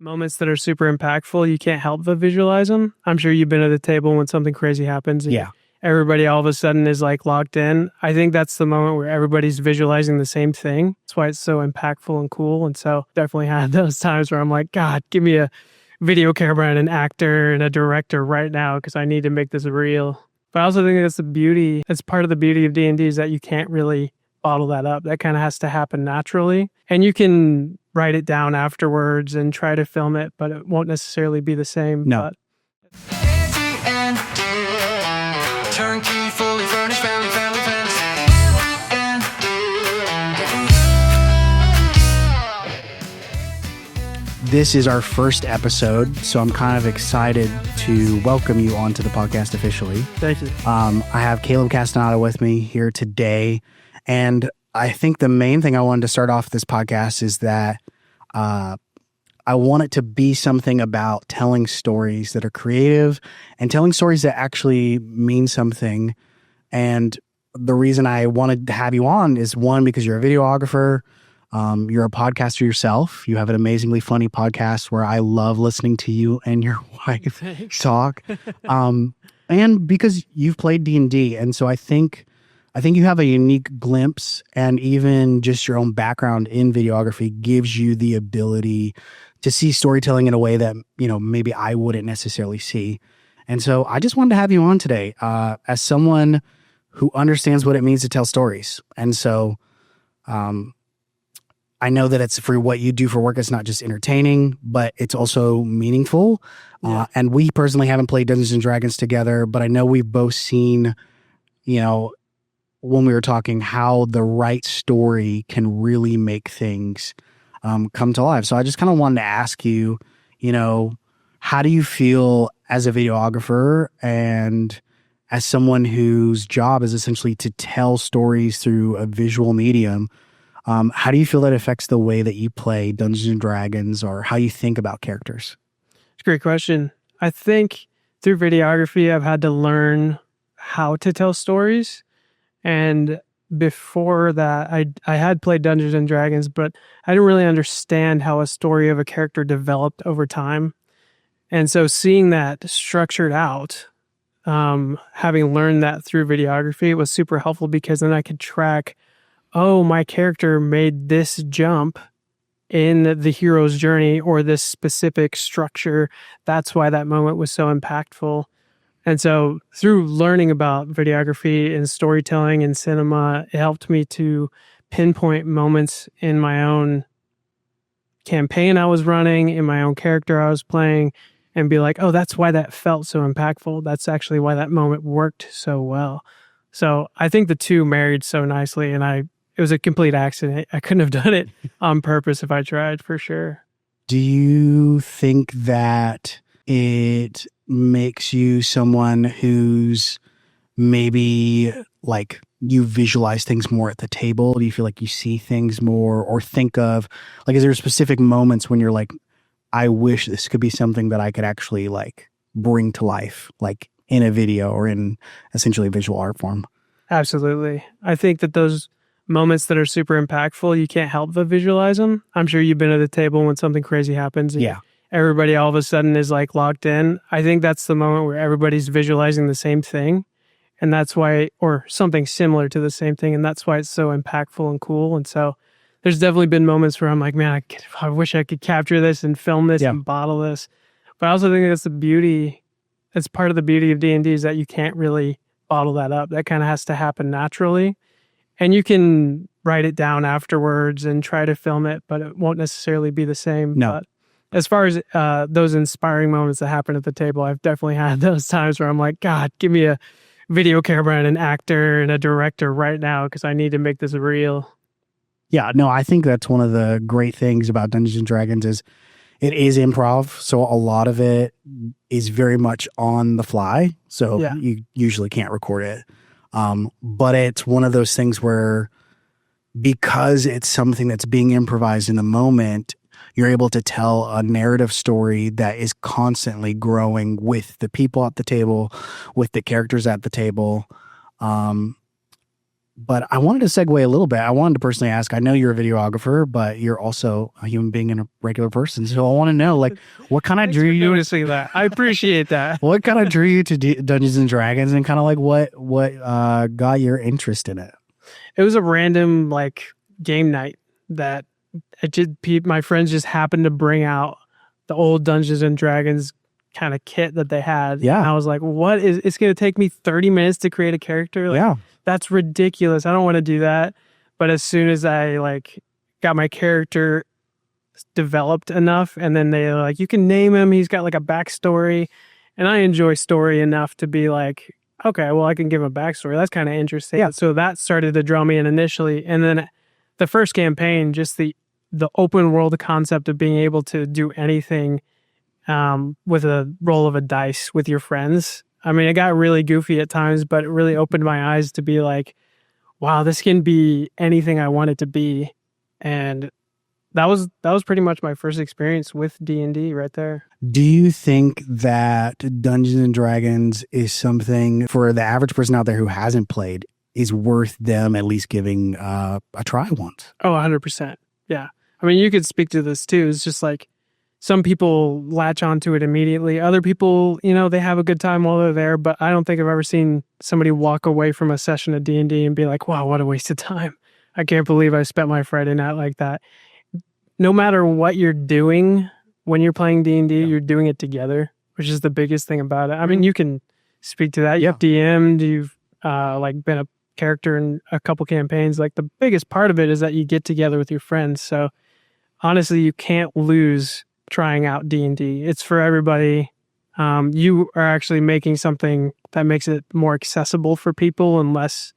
Moments that are super impactful, you can't help but visualize them. I'm sure you've been at the table when something crazy happens. Yeah. Everybody all of a sudden is like locked in. I think that's the moment where everybody's visualizing the same thing. That's why it's so impactful and cool. And so definitely had those times where I'm like, God, give me a video camera and an actor and a director right now because I need to make this real. But I also think that's the beauty. It's part of the beauty of D&D is that you can't really bottle that up. That kind of has to happen naturally. And you can write it down afterwards and try to film it, but it won't necessarily be the same. No. But turnkey, fully furnished, family fence. This is our first episode, so I'm kind of excited to welcome you onto the podcast officially. Thank you. I have Caleb Castaneda with me here today, and I think the main thing I wanted to start off this podcast is that I want it to be something about telling stories that are creative and telling stories that actually mean something. And the reason I wanted to have you on is, one, because you're a videographer. You're a podcaster yourself. You have an amazingly funny podcast where I love listening to you and your wife talk. And because you've played D&D. And so I think you have a unique glimpse, and even just your own background in videography gives you the ability to see storytelling in a way that, maybe I wouldn't necessarily see. And so I just wanted to have you on today as someone who understands what it means to tell stories. And so I know that it's for what you do for work. It's not just entertaining, but it's also meaningful. Yeah. And we personally haven't played Dungeons and Dragons together, but I know we've both seen, when we were talking, how the right story can really make things come to life. So I just kind of wanted to ask you, how do you feel as a videographer and as someone whose job is essentially to tell stories through a visual medium? How do you feel that affects the way that you play Dungeons and Dragons, or how you think about characters? It's a great question. I think through videography, I've had to learn how to tell stories. And before that, I had played Dungeons and Dragons, but I didn't really understand how a story of a character developed over time. And so seeing that structured out, having learned that through videography, was super helpful, because then I could track, my character made this jump in the hero's journey, or this specific structure. That's why that moment was so impactful. And so through learning about videography and storytelling and cinema, it helped me to pinpoint moments in my own campaign I was running, in my own character I was playing, and be like, that's why that felt so impactful. That's actually why that moment worked so well. So I think the two married so nicely, and it was a complete accident. I couldn't have done it on purpose if I tried, for sure. Do you think that it makes you someone who's maybe like you visualize things more at the table? Do you feel like you see things more, or think of, like, is there specific moments when you're like, I wish this could be something that I could actually like bring to life, like in a video or in essentially visual art form? Absolutely. I think that those moments that are super impactful, you can't help but visualize them. I'm sure you've been at the table when something crazy happens. Yeah. Everybody all of a sudden is like locked in. I think that's the moment where everybody's visualizing the same thing. And that's why, or something similar to the same thing. And that's why it's so impactful and cool. And so there's definitely been moments where I'm like, man, I wish I could capture this and film this and bottle this. But I also think that's the beauty. It's part of the beauty of D&D is that you can't really bottle that up. That kind of has to happen naturally. And you can write it down afterwards and try to film it, but it won't necessarily be the same. No. But as far as those inspiring moments that happen at the table, I've definitely had those times where I'm like, God, give me a video camera and an actor and a director right now because I need to make this real. Yeah, no, I think that's one of the great things about Dungeons and Dragons is it is improv. So a lot of it is very much on the fly. So you usually can't record it. But it's one of those things where, because it's something that's being improvised in the moment, you're able to tell a narrative story that is constantly growing with the people at the table, with the characters at the table. But I wanted to segue a little bit. I wanted to personally ask, I know you're a videographer, but you're also a human being and a regular person. So I want to know, like, what kind of drew you noticing that? I appreciate that. What kind of drew you to Dungeons and Dragons, and kind of like what got your interest in it? It was a random like game night that my friends just happened to bring out the old Dungeons and Dragons kind of kit that they had. Yeah. And I was like, it's going to take me 30 minutes to create a character? Like, yeah. That's ridiculous. I don't want to do that. But as soon as I like got my character developed enough, and then they like, you can name him. He's got like a backstory, and I enjoy story enough to be like, okay, well, I can give him a backstory. That's kind of interesting. Yeah. So that started to draw me in initially, and then the first campaign, just the open world concept of being able to do anything with a roll of a dice with your friends. I mean, it got really goofy at times, but it really opened my eyes to be like, wow, this can be anything I want it to be. And that was pretty much my first experience with D&D right there. Do you think that Dungeons and Dragons is something for the average person out there who hasn't played is worth them at least giving a try once? Oh, 100%. Yeah. I mean, you could speak to this too. It's just like some people latch onto it immediately. Other people, they have a good time while they're there, but I don't think I've ever seen somebody walk away from a session of D&D and be like, wow, what a waste of time. I can't believe I spent my Friday night like that. No matter what you're doing when you're playing D&D, you're doing it together, which is the biggest thing about it. I mean, you can speak to that. You've DM'd, you've been a character in a couple campaigns. Like the biggest part of it is that you get together with your friends. So honestly, you can't lose trying out D&D. It's for everybody. You are actually making something that makes it more accessible for people and less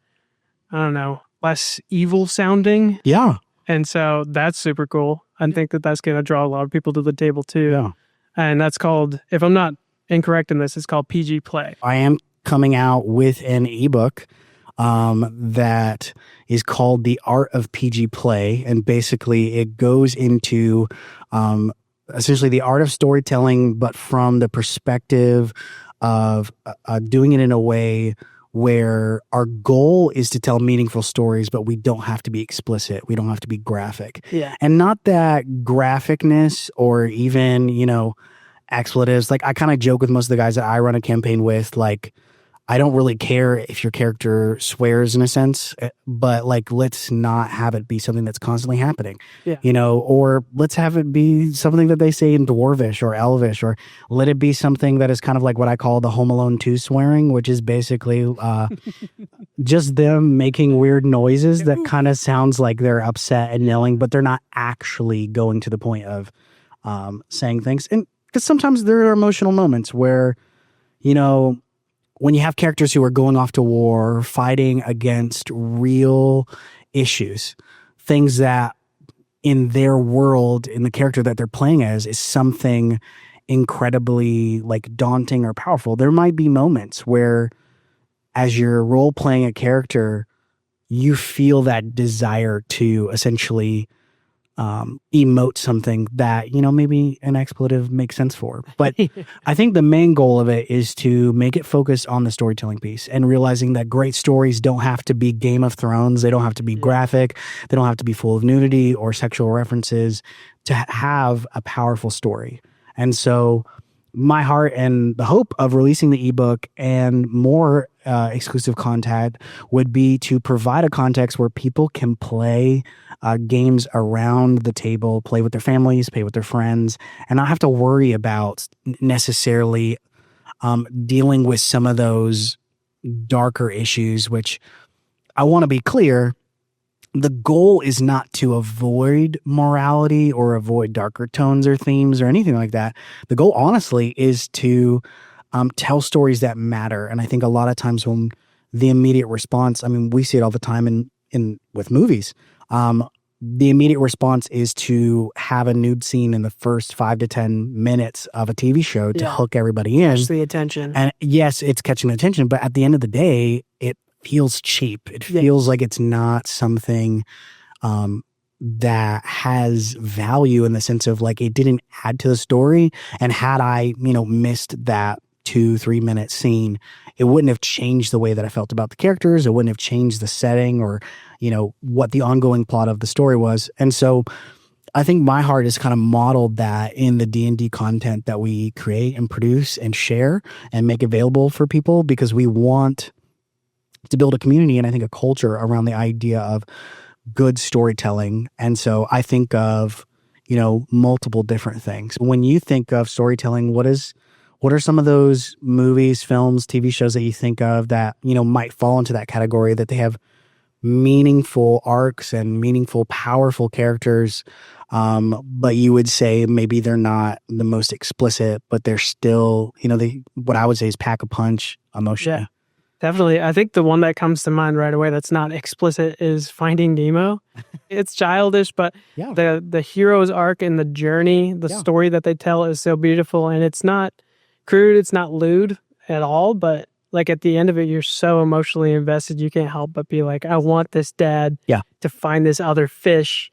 evil sounding. Yeah. And so that's super cool. I think that's going to draw a lot of people to the table too. Yeah. And that's called, if I'm not incorrect in this, it's called PG Play. I am coming out with an ebook that is called The Art of PG Play. And basically it goes into essentially the art of storytelling, but from the perspective of doing it in a way where our goal is to tell meaningful stories, but we don't have to be explicit. We don't have to be graphic. Yeah. And not that graphicness or even, expletives. Like I kind of joke with most of the guys that I run a campaign with, like, I don't really care if your character swears in a sense, but like, let's not have it be something that's constantly happening, or let's have it be something that they say in Dwarvish or Elvish, or let it be something that is kind of like what I call the Home Alone 2 swearing, which is basically just them making weird noises that kind of sounds like they're upset and yelling, but they're not actually going to the point of saying things. And because sometimes there are emotional moments where, when you have characters who are going off to war, fighting against real issues, things that in their world, in the character that they're playing as, is something incredibly like daunting or powerful, there might be moments where as you're role playing a character, you feel that desire to essentially emote something that, maybe an expletive makes sense for. But I think the main goal of it is to make it focus on the storytelling piece and realizing that great stories don't have to be Game of Thrones. They don't have to be graphic. They don't have to be full of nudity or sexual references to have a powerful story. And so my heart and the hope of releasing the ebook and more exclusive content would be to provide a context where people can play games around the table, play with their families, play with their friends, and not have to worry about necessarily dealing with some of those darker issues, which I want to be clear. The goal is not to avoid morality or avoid darker tones or themes or anything like that. The goal, honestly, is to tell stories that matter. And I think a lot of times when the immediate response, I mean, we see it all the time in with movies. The immediate response is to have a nude scene in the first 5 to 10 minutes of a TV show to hook everybody in. Catch the attention. And yes, it's catching attention, but at the end of the day, it feels cheap. It feels like it's not something that has value in the sense of like it didn't add to the story. And had I, missed that 2-3 minute scene, it wouldn't have changed the way that I felt about the characters. It wouldn't have changed the setting or, what the ongoing plot of the story was. And so I think my heart has kind of modeled that in the D&D content that we create and produce and share and make available for people, because we want to build a community and I think a culture around the idea of good storytelling. And so I think of, multiple different things. When you think of storytelling, what are some of those movies, films, TV shows that you think of that, might fall into that category, that they have meaningful arcs and meaningful, powerful characters, but you would say maybe they're not the most explicit, but they're still, what I would say is pack a punch emotionally. Yeah, definitely. I think the one that comes to mind right away that's not explicit is Finding Nemo. It's childish, but the hero's arc and the journey, the story that they tell is so beautiful, and it's not crude, it's not lewd at all, but like at the end of it, you're so emotionally invested, you can't help but be like, I want this dad to find this other fish.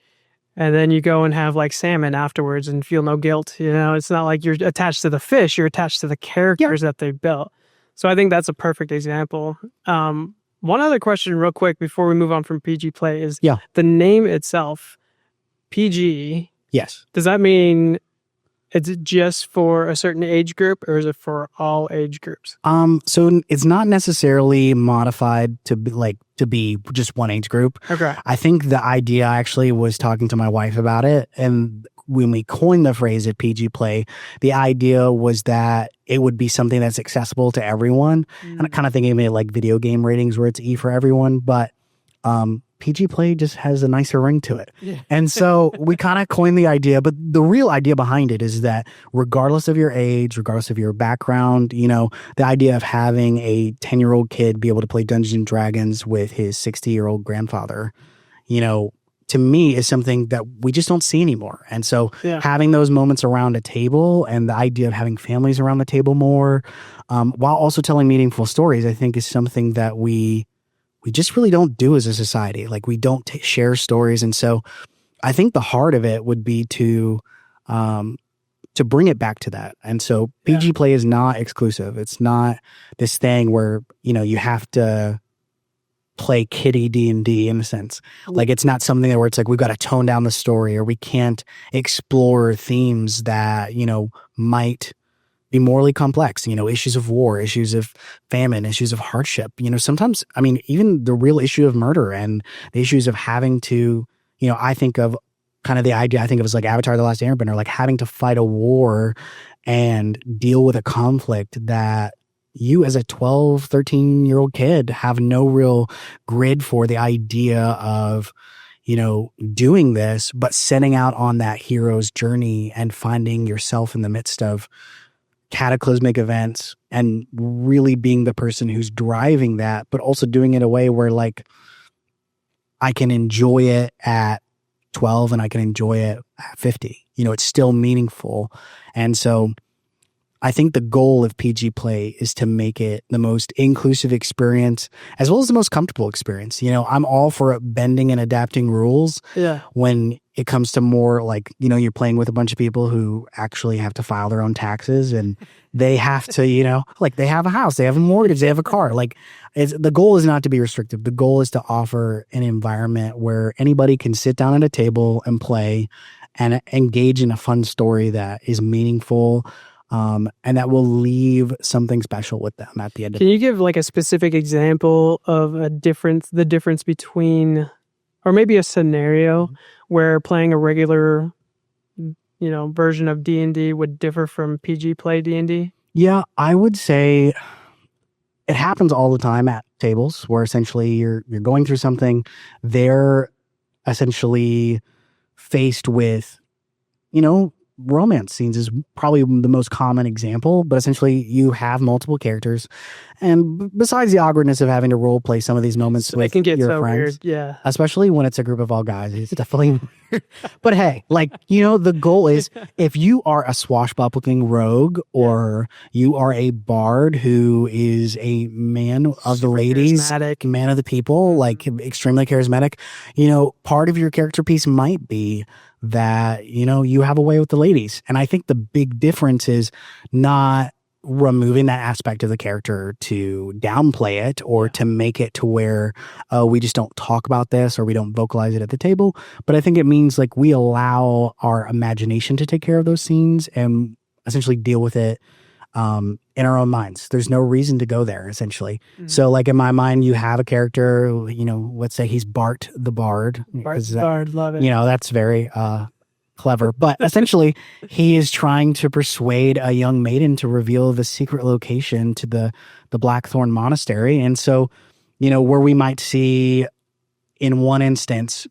And then you go and have like salmon afterwards and feel no guilt. It's not like you're attached to the fish, you're attached to the characters that they built. So I think that's a perfect example. One other question real quick before we move on from PG Play is the name itself, PG. Yes. Does that mean it's just for a certain age group, or is it for all age groups? So it's not necessarily modified to be just one age group. Okay. I think the idea, I actually was talking to my wife about it, and when we coined the phrase at PG Play, the idea was that it would be something that's accessible to everyone. And I kind of think of it like video game ratings where it's E for everyone, but PG Play just has a nicer ring to it. Yeah. And so we kind of coined the idea, but the real idea behind it is that regardless of your age, regardless of your background, the idea of having a 10-year-old kid be able to play Dungeons and Dragons with his 60-year-old grandfather, to me is something that we just don't see anymore. And so having those moments around a table and the idea of having families around the table more, while also telling meaningful stories, I think is something that we just really don't do as a society. Like we don't share stories. And so I think the heart of it would be to bring it back to that. And so PG Play is not exclusive. It's not this thing where, you have to play kiddie D&D in a sense. Like it's not something where it's like we've got to tone down the story, or we can't explore themes that, might be morally complex, issues of war, issues of famine, issues of hardship. Sometimes, even the real issue of murder and the issues of having to, I think of kind of the idea I think of as like Avatar: The Last Airbender, like having to fight a war and deal with a conflict that you as a 12, 13-year-old kid have no real grid for, the idea of, doing this, but setting out on that hero's journey and finding yourself in the midst of cataclysmic events and really being the person who's driving that, but also doing it in a way where like I can enjoy it at 12 and I can enjoy it at 50. It's still meaningful. And so I think the goal of PG Play is to make it the most inclusive experience as well as the most comfortable experience. I'm all for bending and adapting rules when it comes to more like, you're playing with a bunch of people who actually have to file their own taxes and they have to, like they have a house, they have a mortgage, they have a car. Like the goal is not to be restrictive. The goal is to offer an environment where anybody can sit down at a table and play and engage in a fun story that is meaningful. And that will leave something special with them at the end of it. Can you give like a specific example of the difference between, or maybe a scenario where playing a regular, version of D&D would differ from PG Play D&D? Yeah, I would say it happens all the time at tables where essentially you're going through something. They're essentially faced with, romance scenes is probably the most common example, but essentially you have multiple characters, and besides the awkwardness of having to role play some of these moments with your friends, weird, especially when it's a group of all guys, it's definitely weird. But hey, like the goal is if you are a swashbuckling rogue or you are a bard who is a man of the ladies, man of the people, like extremely charismatic, part of your character piece might be that, you have a way with the ladies. And I think the big difference is not removing that aspect of the character to downplay it or to make it to where we just don't talk about this or we don't vocalize it at the table. But I think it means like we allow our imagination to take care of those scenes and essentially deal with it in our own minds. There's no reason to go there, essentially. Mhm. So like in my mind, you have a character, you know, let's say he's Bart the Bard. Bart the Bard, love it. You know, that's very clever. But essentially, he is trying to persuade a young maiden to reveal the secret location to the Blackthorn Monastery. And so, you know, where we might see in one instance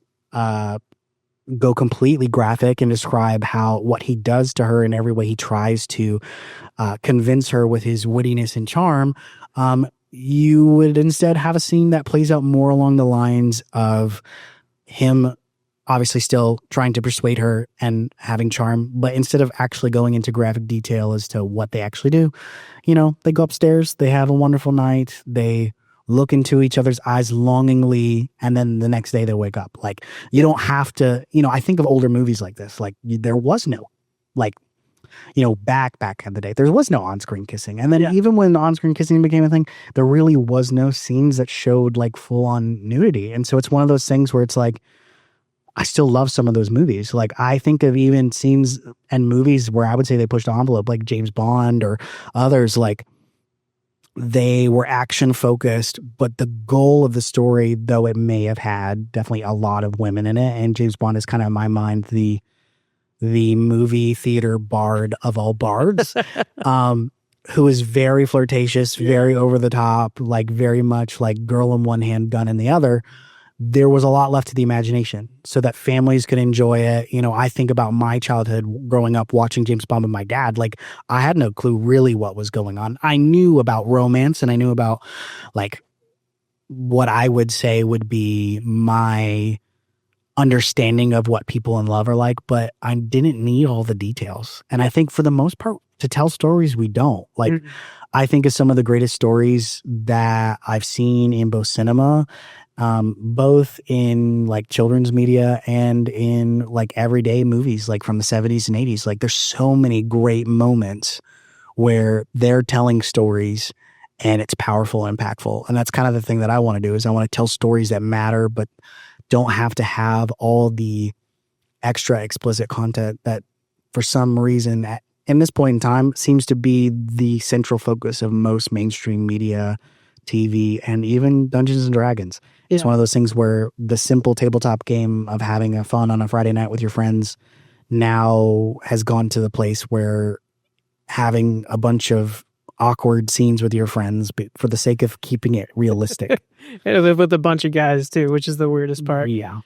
go completely graphic and describe what he does to her in every way he tries to convince her with his wittiness and charm, you would instead have a scene that plays out more along the lines of him obviously still trying to persuade her and having charm, but instead of actually going into graphic detail as to what they actually do, you know, they go upstairs, they have a wonderful night, they look into each other's eyes longingly, and then the next day they wake up. Like, you don't have to, you know, I think of older movies like this, like there was no, like, you know, back in the day, there was no on-screen kissing. And then even when on-screen kissing became a thing, there really was no scenes that showed like full-on nudity. And so it's one of those things where it's like, I still love some of those movies. Like, I think of even scenes and movies where I would say they pushed the envelope, like James Bond or others, like they were action focused, but the goal of the story, though it may have had definitely a lot of women in it, and James Bond is kind of in my mind the movie theater bard of all bards, who is very flirtatious, very over the top, like very much like girl in one hand, gun in the other. There was a lot left to the imagination so that families could enjoy it. You know, I think about my childhood growing up watching James Bond with my dad. Like, I had no clue really what was going on. I knew about romance and I knew about like what I would say would be my understanding of what people in love are like, but I didn't need all the details. And I think for the most part, to tell stories, we don't. Like, I think of some of the greatest stories that I've seen in both cinema, both in like children's media and in like everyday movies, like from the 70s and 80s. Like, there's so many great moments where they're telling stories and it's powerful and impactful. And that's kind of the thing that I want to do, is I want to tell stories that matter, but don't have to have all the extra explicit content that for some reason in this point in time seems to be the central focus of most mainstream media, TV, and even Dungeons and Dragons. Yeah. It's one of those things where the simple tabletop game of having a fun on a Friday night with your friends now has gone to the place where having a bunch of awkward scenes with your friends, but for the sake of keeping it realistic. And live with a bunch of guys too, which is the weirdest part. Yeah.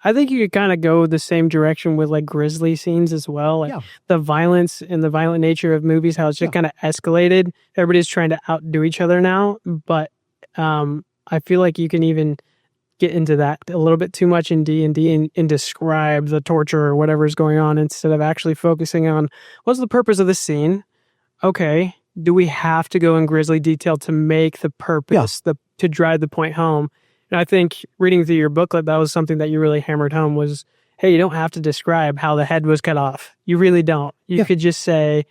I think you could kind of go the same direction with like grisly scenes as well. Like the violence and the violent nature of movies, how it's just kind of escalated. Everybody's trying to outdo each other now. But I feel like you can even get into that a little bit too much in D&D and describe the torture or whatever's going on instead of actually focusing on what's the purpose of this scene. Okay. Do we have to go in grisly detail to make the purpose, to drive the point home? And I think reading through your booklet, that was something that you really hammered home was, hey, you don't have to describe how the head was cut off. You really don't. You could just say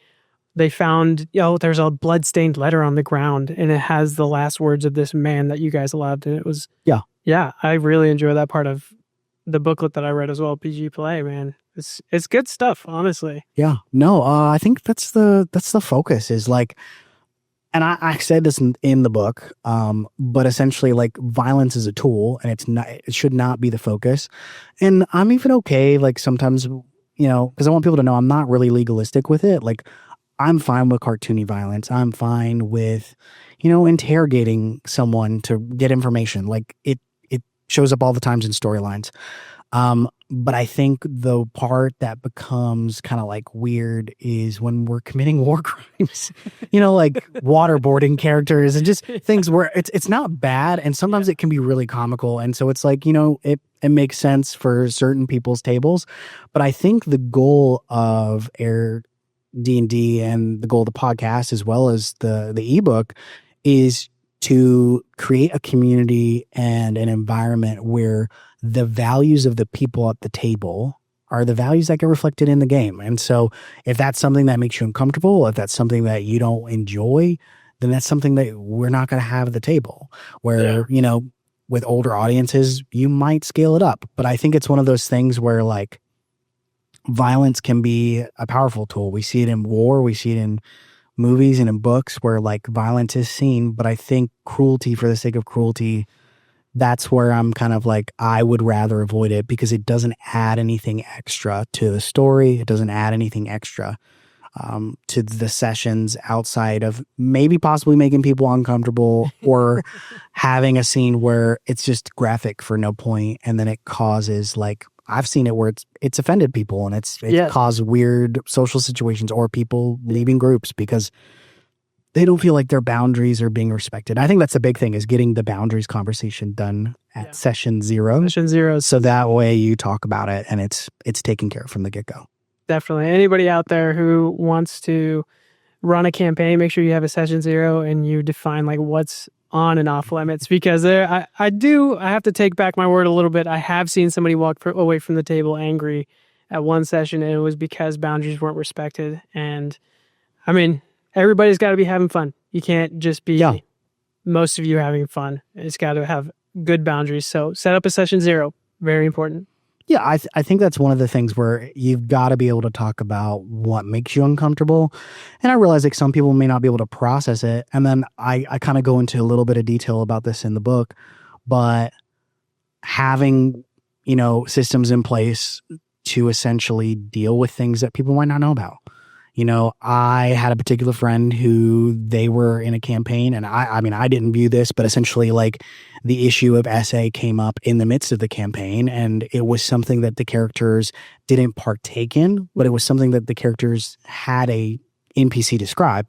they found, there's a blood-stained letter on the ground and it has the last words of this man that you guys loved. And it was, I really enjoy that part of the booklet that I read as well, PG Play, man. It's good stuff, honestly. Yeah. No, I think that's the focus is like, and I said this in the book, but essentially like violence is a tool and it should not be the focus. And I'm even okay, like sometimes, you know, because I want people to know I'm not really legalistic with it. Like, I'm fine with cartoony violence. I'm fine with, you know, interrogating someone to get information. Like it shows up all the times in storylines. But I think the part that becomes kind of like weird is when we're committing war crimes, you know, like waterboarding characters and just things where it's not bad. And sometimes it can be really comical. And so it's like, you know, it makes sense for certain people's tables. But I think the goal of AirDnD and the goal of the podcast, as well as the ebook, is to create a community and an environment where the values of the people at the table are the values that get reflected in the game. And so if that's something that makes you uncomfortable, if that's something that you don't enjoy, then that's something that we're not going to have at the table. Where, you know, with older audiences, you might scale it up. But I think it's one of those things where like violence can be a powerful tool. We see it in war, we see it in movies and in books where like violence is seen. But I think cruelty for the sake of cruelty, that's where I'm kind of like, I would rather avoid it because it doesn't add anything extra to the story. It doesn't add anything extra to the sessions outside of maybe possibly making people uncomfortable or having a scene where it's just graphic for no point, and then it causes like, I've seen it where it's offended people and it's caused weird social situations or people leaving groups because they don't feel like their boundaries are being respected. I think that's a big thing, is getting the boundaries conversation done at session 0. Session 0. So that way you talk about it and it's taken care of from the get-go. Definitely. Anybody out there who wants to run a campaign, make sure you have a session 0 and you define like what's on and off limits, because I have to take back my word a little bit. I have seen somebody walk away from the table angry at one session, and it was because boundaries weren't respected. And I mean, everybody's got to be having fun. You can't just be most of you having fun. It's got to have good boundaries. So set up a session 0. Very important. Yeah, I think that's one of the things where you've got to be able to talk about what makes you uncomfortable. And I realize like some people may not be able to process it. And then I kind of go into a little bit of detail about this in the book. But having, you know, systems in place to essentially deal with things that people might not know about. You know, I had a particular friend who they were in a campaign, and I mean, I didn't view this, but essentially like the issue of SA came up in the midst of the campaign, and it was something that the characters didn't partake in, but it was something that the characters had a NPC describe,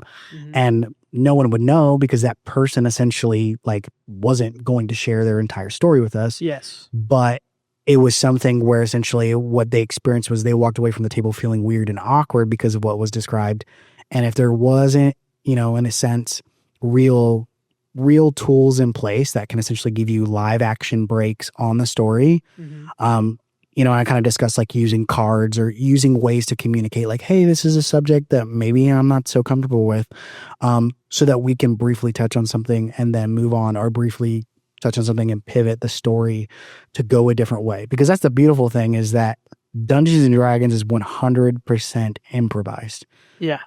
and no one would know because that person essentially like wasn't going to share their entire story with us. Yes. But it was something where essentially what they experienced was they walked away from the table feeling weird and awkward because of what was described. And if there wasn't, you know, in a sense, real tools in place that can essentially give you live action breaks on the story, you know, I kind of discussed like using cards or using ways to communicate like, hey, this is a subject that maybe I'm not so comfortable with, so that we can briefly touch on something and then move on, or briefly touch on something and pivot the story to go a different way. Because that's the beautiful thing, is that Dungeons and Dragons is 100% improvised. Yeah.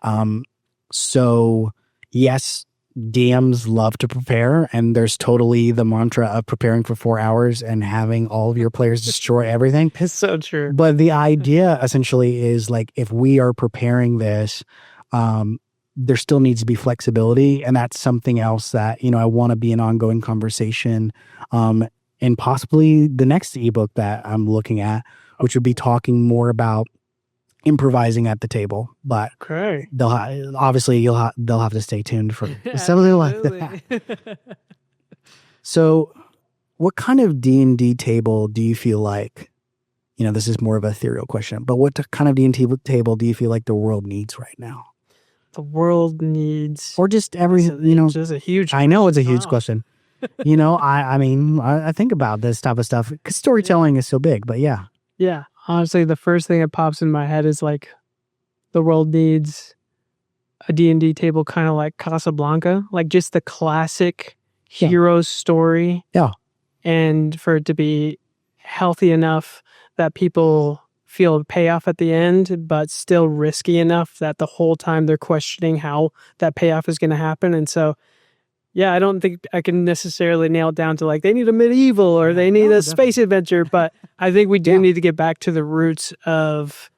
So yes, DMs love to prepare, and there's totally the mantra of preparing for 4 hours and having all of your players destroy everything. It's so true. But the idea essentially is like, if we are preparing this, there still needs to be flexibility. And that's something else that, you know, I want to be an ongoing conversation. And possibly the next ebook that I'm looking at, which would be talking more about improvising at the table. But they'll have to stay tuned for something like that. So what kind of D&D table do you feel like, you know, this is more of a ethereal question, but what kind of D&D table do you feel like the world needs right now? The world needs, or just everything, you know, just a huge, I know it's a huge question. You know, I mean, I think about this type of stuff because storytelling is so big, but yeah. Honestly, the first thing that pops in my head is like, the world needs a D&D table kind of like Casablanca, like just the classic hero story. Yeah. And for it to be healthy enough that people feel a payoff at the end, but still risky enough that the whole time they're questioning how that payoff is going to happen. And so, yeah, I don't think I can necessarily nail it down to like, they need a medieval or they need a space adventure, but I think we do need to get back to the roots of,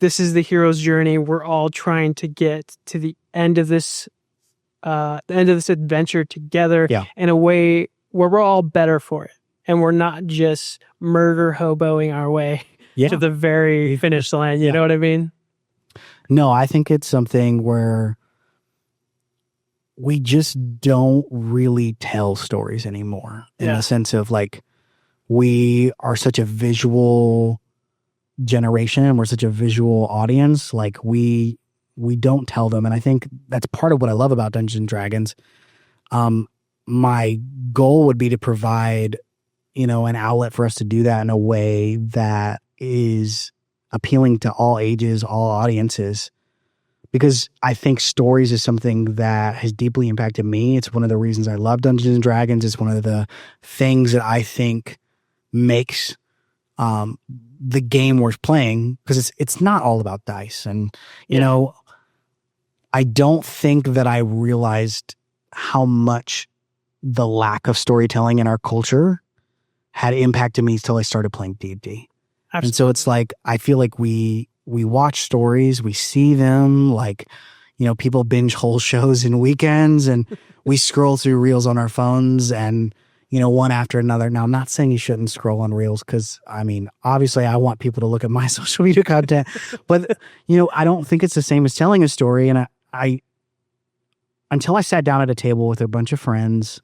this is the hero's journey. We're all trying to get to the end of this adventure together in a way where we're all better for it. And we're not just murder hoboing our way to the very finish line. You know what I mean? No, I think it's something where we just don't really tell stories anymore in the sense of like, we are such a visual generation and we're such a visual audience. Like we don't tell them. And I think that's part of what I love about Dungeons and Dragons. My goal would be to provide, you know, an outlet for us to do that in a way that is appealing to all ages, all audiences, because I think stories is something that has deeply impacted me. It's one of the reasons I love Dungeons and Dragons. It's one of the things that I think makes the game worth playing, because it's not all about dice. And, you know, I don't think that I realized how much the lack of storytelling in our culture had impacted me till I started playing D&D. And so it's like, I feel like we watch stories, we see them, like, you know, people binge whole shows in weekends, and we scroll through reels on our phones, and, you know, one after another. Now, I'm not saying you shouldn't scroll on reels, because, I mean, obviously I want people to look at my social media content, but, you know, I don't think it's the same as telling a story. And I until I sat down at a table with a bunch of friends,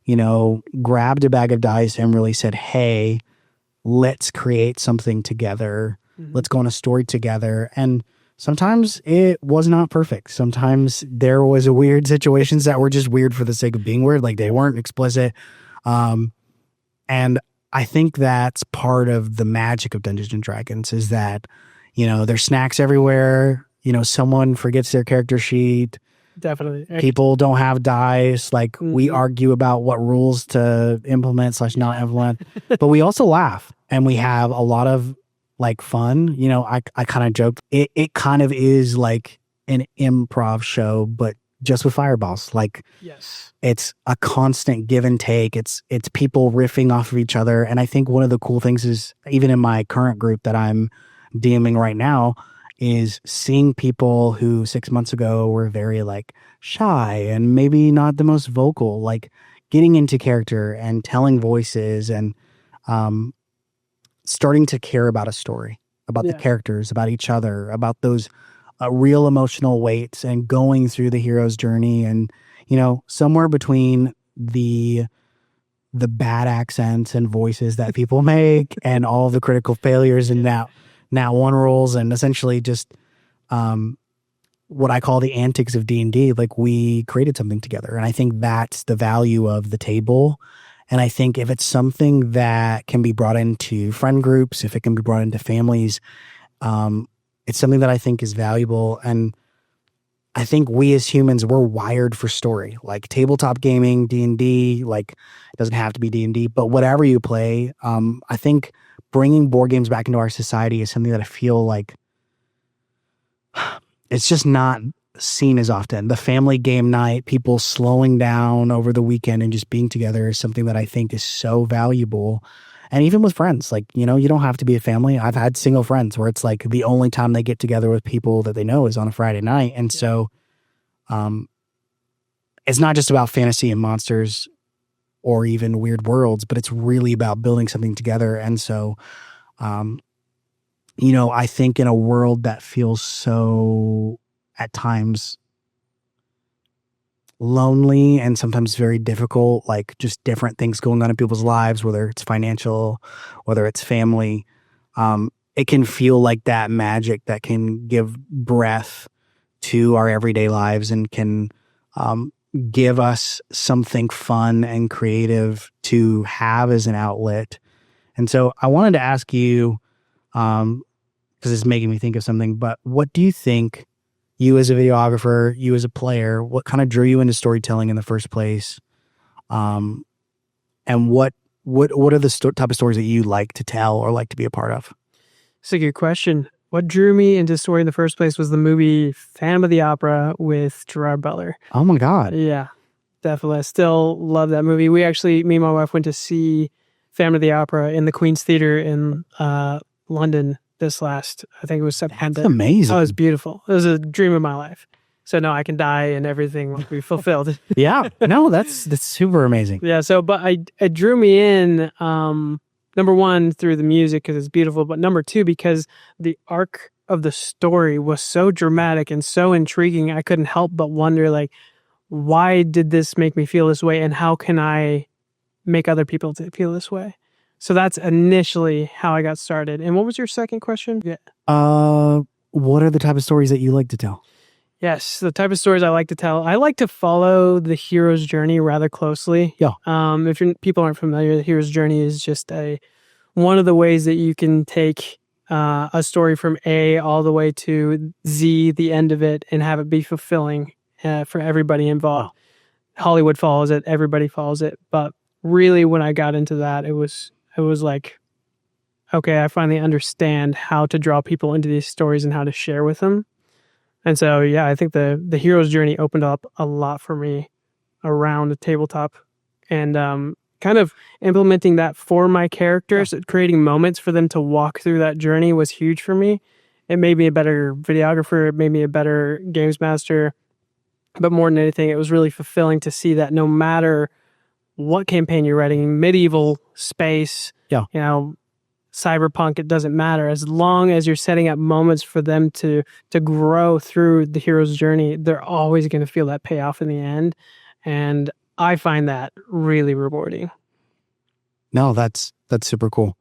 you know, grabbed a bag of dice and really said, hey, let's create something together. Let's go on a story together. And sometimes it was not perfect. Sometimes there was weird situations that were just weird for the sake of being weird. Like, they weren't explicit. And I think that's part of the magic of Dungeons and Dragons, is that, you know, there's snacks everywhere. You know, someone forgets their character sheet. Definitely. People don't have dice. Like, we argue about what rules to implement / not implement, but we also laugh, and we have a lot of like fun. You know, I kind of joked, it kind of is like an improv show, but just with fireballs. Like, yes, it's a constant give and take. It's people riffing off of each other. And I think one of the cool things is, even in my current group that I'm DMing right now, is seeing people who 6 months ago were very like shy and maybe not the most vocal, like getting into character and telling voices, and starting to care about a story, about the characters, about each other, about those real emotional weights, and going through the hero's journey. And, you know, somewhere between the bad accents and voices that people make and all the critical failures and now one rolls, and essentially just what I call the antics of D&D, like, we created something together. And I think that's the value of the table. And I think if it's something that can be brought into friend groups, if it can be brought into families, it's something that I think is valuable. And I think we as humans, we're wired for story. Like, tabletop gaming, D&D, like, it doesn't have to be D&D, but whatever you play, I think bringing board games back into our society is something that I feel like it's just not seen as often. The family game night, people slowing down over the weekend and just being together, is something that I think is so valuable. And even with friends, like, you know, you don't have to be a family. I've had single friends where it's like the only time they get together with people that they know is on a Friday night. And so it's not just about fantasy and monsters or even weird worlds, but it's really about building something together. And so, you know, I think in a world that feels so at times lonely and sometimes very difficult, like just different things going on in people's lives, whether it's financial, whether it's family, it can feel like that magic that can give breath to our everyday lives and can give us something fun and creative to have as an outlet. And so I wanted to ask you, because it's making me think of something, but what do you think, you as a videographer, you as a player, what kind of drew you into storytelling in the first place? And what are the type of stories that you like to tell or like to be a part of? It's a good question. What drew me into story in the first place was the movie Phantom of the Opera with Gerard Butler. Oh my God. Yeah, definitely. I still love that movie. We actually, me and my wife went to see Phantom of the Opera in the Queen's Theatre in London this last, I think it was September. That's amazing. Oh, it was beautiful. It was a dream of my life. So no, I can die and everything will be fulfilled. Yeah, no, that's super amazing. Yeah, so, but it drew me in, number one, through the music because it's beautiful, but number two, because the arc of the story was so dramatic and so intriguing, I couldn't help but wonder, like, why did this make me feel this way, and how can I make other people feel this way? So that's initially how I got started. And what was your second question? Yeah. What are the type of stories that you like to tell? Yes, the type of stories I like to tell. I like to follow the hero's journey rather closely. Yeah. If people aren't familiar, the hero's journey is just one of the ways that you can take a story from A all the way to Z, the end of it, and have it be fulfilling for everybody involved. Hollywood follows it, everybody follows it, but really when I got into that, it was like, okay, I finally understand how to draw people into these stories and how to share with them. And so, yeah, I think the hero's journey opened up a lot for me around the tabletop, and kind of implementing that for my characters, creating moments for them to walk through that journey was huge for me. It made me a better videographer. It made me a better games master. But more than anything, it was really fulfilling to see that no matter what campaign you're writing, medieval, space, cyberpunk, it doesn't matter. As long as you're setting up moments for them to grow through the hero's journey, they're always going to feel that payoff in the end. And I find that really rewarding. No, that's super cool.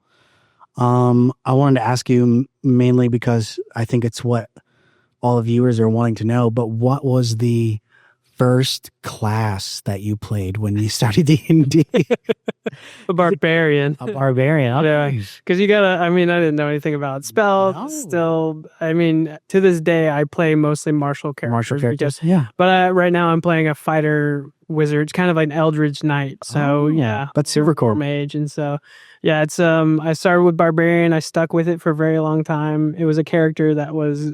I wanted to ask you mainly because I think it's what all the viewers are wanting to know, but what was the first class that you played when you started D&D? A barbarian. A barbarian. Okay. Yeah, because you gotta, I didn't know anything about spells. No. Still, to this day, I play mostly martial characters. Yeah. But right now I'm playing a fighter wizard. It's kind of like an eldritch knight. So that's super cool. Mage. And so, yeah, it's, I started with barbarian. I stuck with it for a very long time. It was a character that was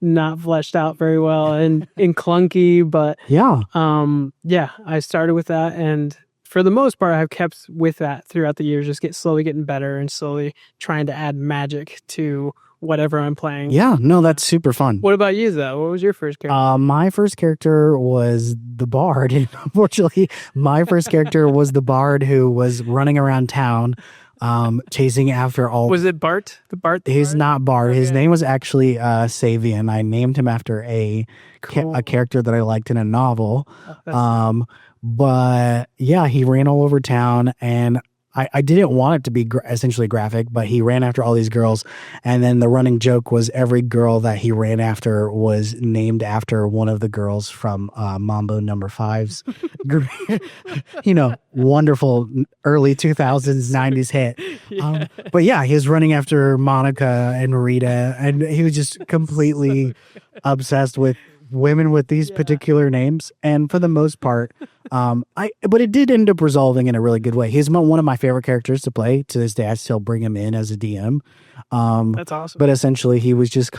not fleshed out very well and clunky, but I started with that, and for the most part I've kept with that throughout the years, just slowly getting better and slowly trying to add magic to whatever I'm playing. Yeah, no, that's super fun. What about you though? What was your first character? My first character was the bard, and unfortunately my first character was the bard who was running around town chasing after all. Was it Bart? He's not Bart. Okay. His name was actually Savian. I named him after a character that I liked in a novel. But yeah, he ran all over town, and I didn't want it to be essentially graphic, but he ran after all these girls. And then the running joke was every girl that he ran after was named after one of the girls from Mambo Number 5's, wonderful early 2000s, 90s hit. Yeah. But yeah, he was running after Monica and Rita, and he was just completely obsessed with women with these particular names. And for the most part, but it did end up resolving in a really good way. He's one of my favorite characters to play to this day. I still bring him in as a DM. That's awesome. But essentially he was just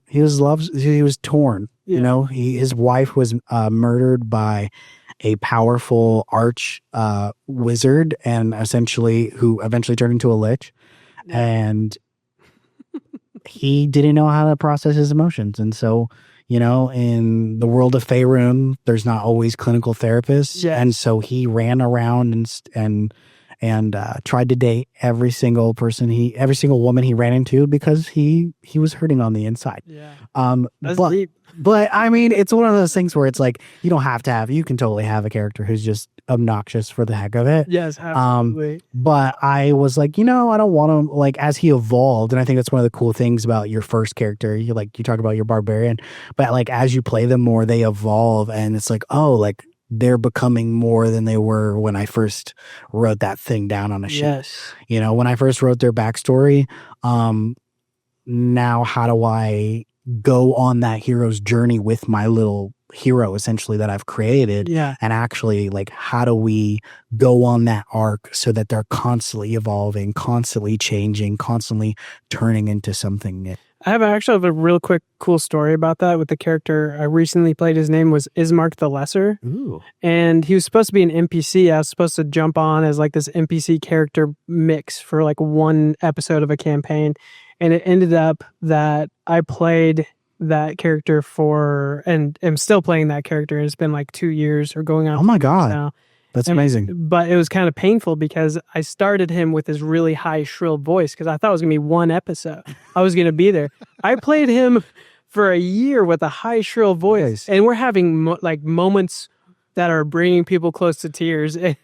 he was torn, his wife was murdered by a powerful arch wizard, and who eventually turned into a lich. Yeah. And he didn't know how to process his emotions. And so, in the world of Faerun, there's not always clinical therapists. Yes. And so he ran around and tried to date every single woman he ran into because he was hurting on the inside. Yeah. That's deep. But it's one of those things where it's like, you don't have to you can totally have a character who's just obnoxious for the heck of it. Yes, absolutely. But I was like, I don't want to, as he evolved, and I think that's one of the cool things about your first character. You talk about your barbarian, but as you play them more, they evolve, and it's like, they're becoming more than they were when I first wrote that thing down on a sheet. Yes. When I first wrote their backstory, now how do I go on that hero's journey with my little hero essentially that I've created? Yeah. And actually, how do we go on that arc so that they're constantly evolving, constantly changing, constantly turning into something new? I have a real quick cool story about that with the character I recently played. His name was Ismark the Lesser. Ooh. And he was supposed to be an NPC. I was supposed to jump on as this NPC character mix for one episode of a campaign. And it ended up that I played that character and am still playing that character. It's been 2 years or going on. Oh my God. Now. That's amazing. But it was kind of painful because I started him with his really high, shrill voice because I thought it was going to be one episode. I was going to be there. I played him for a year with a high, shrill voice. And we're having moments that are bringing people close to tears. And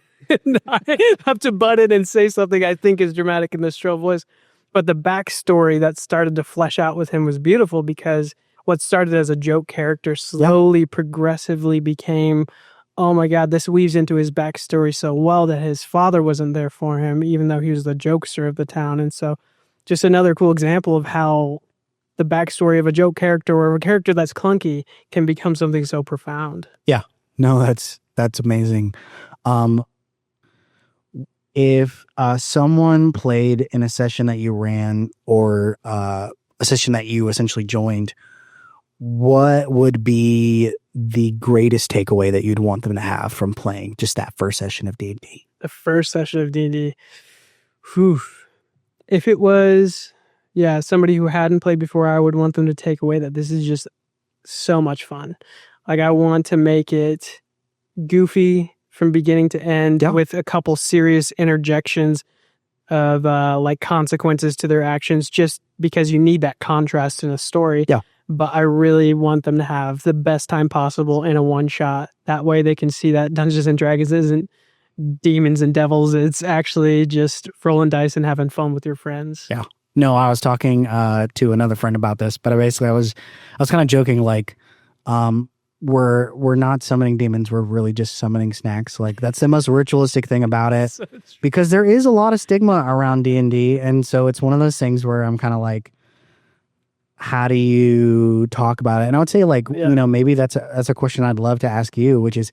I have to butt in and say something I think is dramatic in the shrill voice. But the backstory that started to flesh out with him was beautiful because what started as a joke character slowly, progressively became, oh my God, this weaves into his backstory so well that his father wasn't there for him, even though he was the jokester of the town. And so just another cool example of how the backstory of a joke character or a character that's clunky can become something so profound. Yeah. No, that's amazing. If someone played in a session that you ran or a session that you essentially joined, what would be the greatest takeaway that you'd want them to have from playing just that first session of D&D? The first session of D&D. Whew. If it was, somebody who hadn't played before, I would want them to take away that this is just so much fun. Like, I want to make it goofy from beginning to end with a couple serious interjections of like consequences to their actions, just because you need that contrast in a story. Yeah. But I really want them to have the best time possible in a one shot. That way they can see that Dungeons and Dragons isn't demons and devils. It's actually just rolling dice and having fun with your friends. Yeah. No, I was talking to another friend about this, but basically I was kind of joking, like, we're not summoning demons. We're really just summoning snacks. Like, that's the most ritualistic thing about it, because there is a lot of stigma around D&D. And so it's one of those things where I'm kind of like, how do you talk about it? And I would say, like, maybe that's a question I'd love to ask you, which is,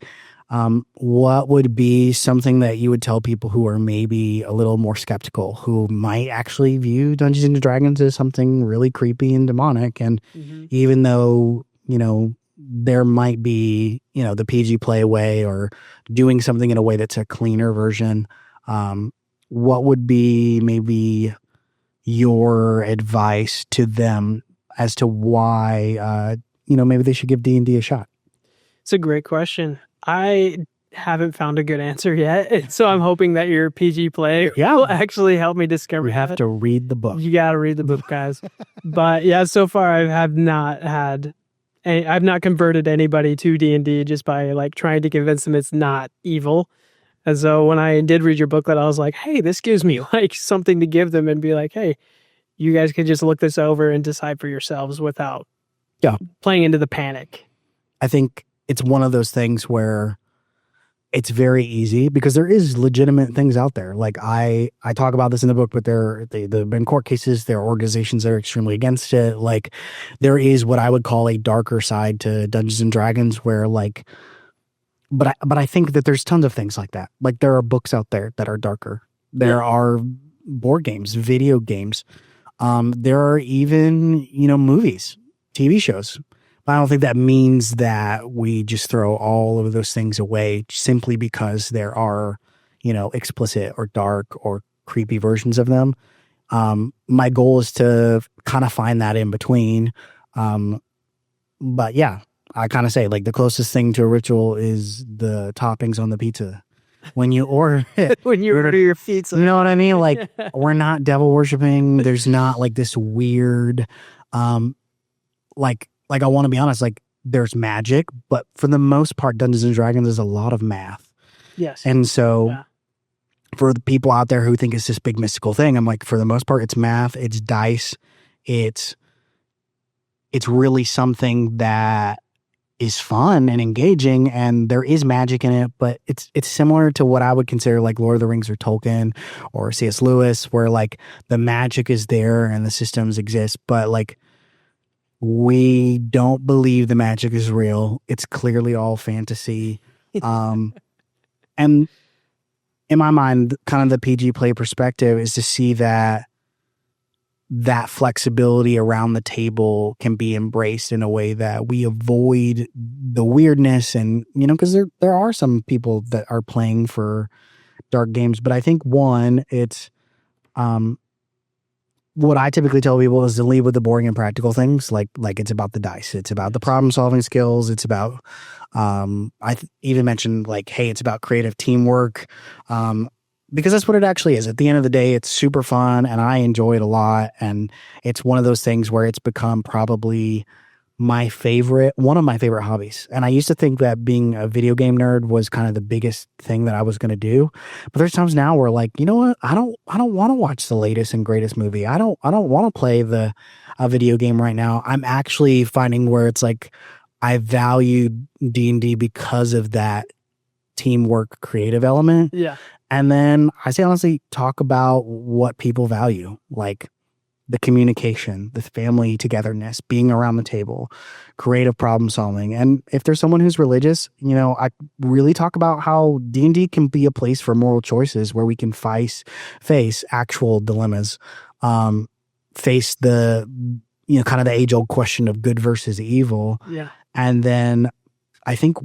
what would be something that you would tell people who are maybe a little more skeptical, who might actually view Dungeons and Dragons as something really creepy and demonic? And even though, there might be, the PG play way or doing something in a way that's a cleaner version, what would be maybe your advice to them as to why, maybe they should give D&D a shot? It's a great question. I haven't found a good answer yet, so I'm hoping that your PG play will actually help me discover. You have to read the book. You got to read the book, guys. But so far I've not converted anybody to D&D just by like trying to convince them it's not evil. And so when I did read your booklet, I was like, hey, this gives me like something to give them and be like, hey, you guys can just look this over and decide for yourselves without playing into the panic. I think it's one of those things where it's very easy because there is legitimate things out there. Like I talk about this in the book, but there have been court cases. There are organizations that are extremely against it. Like, there is what I would call a darker side to Dungeons and Dragons where, like, but I think that there's tons of things like that. Like, there are books out there that are darker. There are board games, video games. There are even, movies, TV shows. But I don't think that means that we just throw all of those things away simply because there are, explicit or dark or creepy versions of them. My goal is to kind of find that in between. But yeah, I kind of say, like, the closest thing to a ritual is the toppings on the pizza. When you order it. When you order your pizza. You know what I mean? Like, we're not devil worshiping. There's not like this weird, like, I want to be honest, like, there's magic, but for the most part, Dungeons and Dragons is a lot of math. Yes. And so for the people out there who think it's this big mystical thing, I'm like, for the most part, it's math, it's dice, it's really something that is fun and engaging, and there is magic in it, but it's similar to what I would consider like Lord of the Rings or Tolkien or C.S. Lewis, where like the magic is there and the systems exist, but like, we don't believe the magic is real. It's clearly all fantasy. And in my mind, kind of the PG play perspective is to see that flexibility around the table can be embraced in a way that we avoid the weirdness. And, because there are some people that are playing for dark games, but I think it's, what I typically tell people is to leave with the boring and practical things. Like it's about the dice. It's about the problem solving skills. It's about, even mentioned like, hey, it's about creative teamwork. Because that's what it actually is. At the end of the day, it's super fun and I enjoy it a lot. And it's one of those things where it's become probably one of my favorite hobbies. And I used to think that being a video game nerd was kind of the biggest thing that I was going to do. But there's times now where, like, you know what? I don't want to watch the latest and greatest movie. I don't want to play a video game right now. I'm actually finding where it's like I value D&D because of that teamwork creative element. Yeah. And then I say honestly, talk about what people value. Like, the communication, the family togetherness, being around the table, creative problem solving. And if there's someone who's religious, I really talk about how D&D can be a place for moral choices where we can face actual dilemmas, face the, kind of the age old question of good versus evil. Yeah. And then I think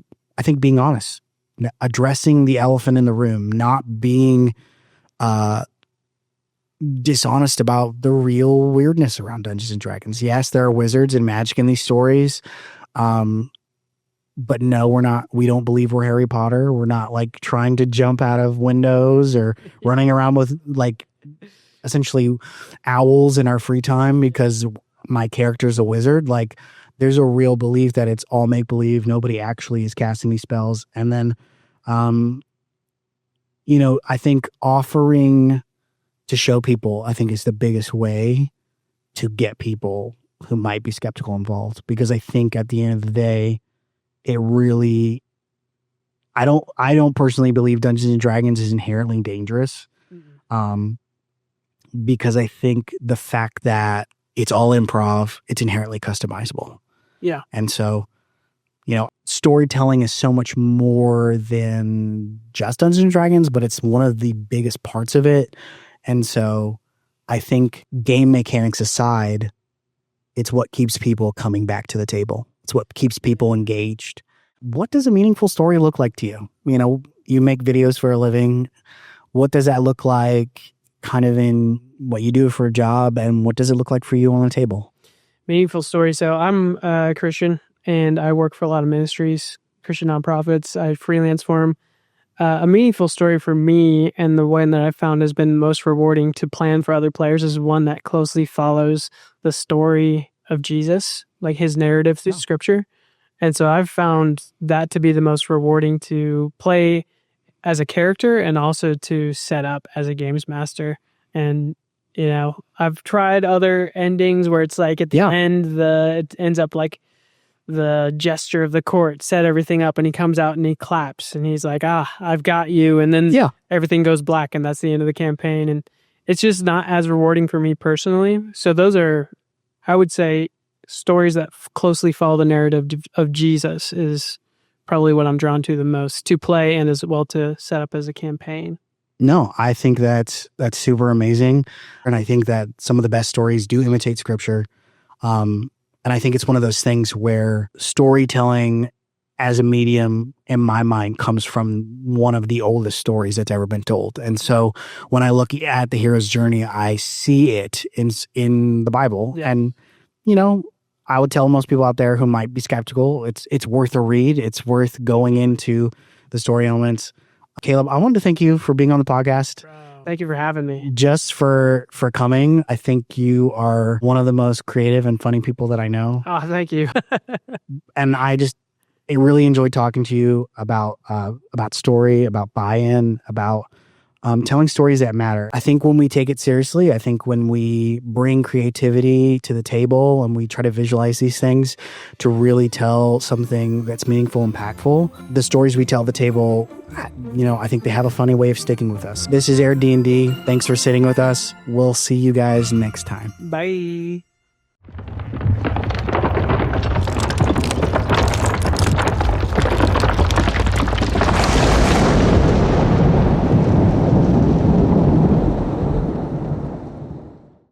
being honest, addressing the elephant in the room, not being dishonest about the real weirdness around Dungeons and Dragons. Yes, there are wizards and magic in these stories. But no, we're not. We don't believe we're Harry Potter. We're not like trying to jump out of windows or running around with like essentially owls in our free time because my character's a wizard. Like there's a real belief that it's all make believe. Nobody actually is casting these spells. And then, I think offering to show people, I think is the biggest way to get people who might be skeptical involved. Because I think at the end of the day, it really, I don't personally believe Dungeons and Dragons is inherently dangerous. Because I think the fact that it's all improv, it's inherently customizable. Yeah. And so, storytelling is so much more than just Dungeons and Dragons, but it's one of the biggest parts of it. And so I think game mechanics aside, it's what keeps people coming back to the table. It's what keeps people engaged. What does a meaningful story look like to you? You make videos for a living. What does that look like kind of in what you do for a job? And what does it look like for you on the table? Meaningful story. So I'm a Christian and I work for a lot of ministries, Christian nonprofits. I freelance for them. A meaningful story for me and the one that I found has been most rewarding to plan for other players is one that closely follows the story of Jesus, like his narrative through scripture. And so I've found that to be the most rewarding to play as a character and also to set up as a games master. And, I've tried other endings where it's like at the end, it ends up like the gesture of the court set everything up and he comes out and he claps and he's like, I've got you. And then everything goes black and that's the end of the campaign. And it's just not as rewarding for me personally. So those are, I would say, stories that closely follow the narrative of Jesus is probably what I'm drawn to the most to play and as well to set up as a campaign. No, I think that's super amazing. And I think that some of the best stories do imitate scripture. And I think it's one of those things where storytelling as a medium, in my mind, comes from one of the oldest stories that's ever been told. And so when I look at the hero's journey, I see it in the Bible. Yeah. And, I would tell most people out there who might be skeptical, it's worth a read. It's worth going into the story elements. Caleb, I wanted to thank you for being on the podcast. Thank you for having me. Just for coming. I think you are one of the most creative and funny people that I know. Oh, thank you. And I really enjoyed talking to you about story, about buy-in, about telling stories that matter. I think when we take it seriously, I think when we bring creativity to the table and we try to visualize these things to really tell something that's meaningful, impactful, the stories we tell at the table, I think they have a funny way of sticking with us. This is AirDnD. Thanks for sitting with us. We'll see you guys next time. Bye.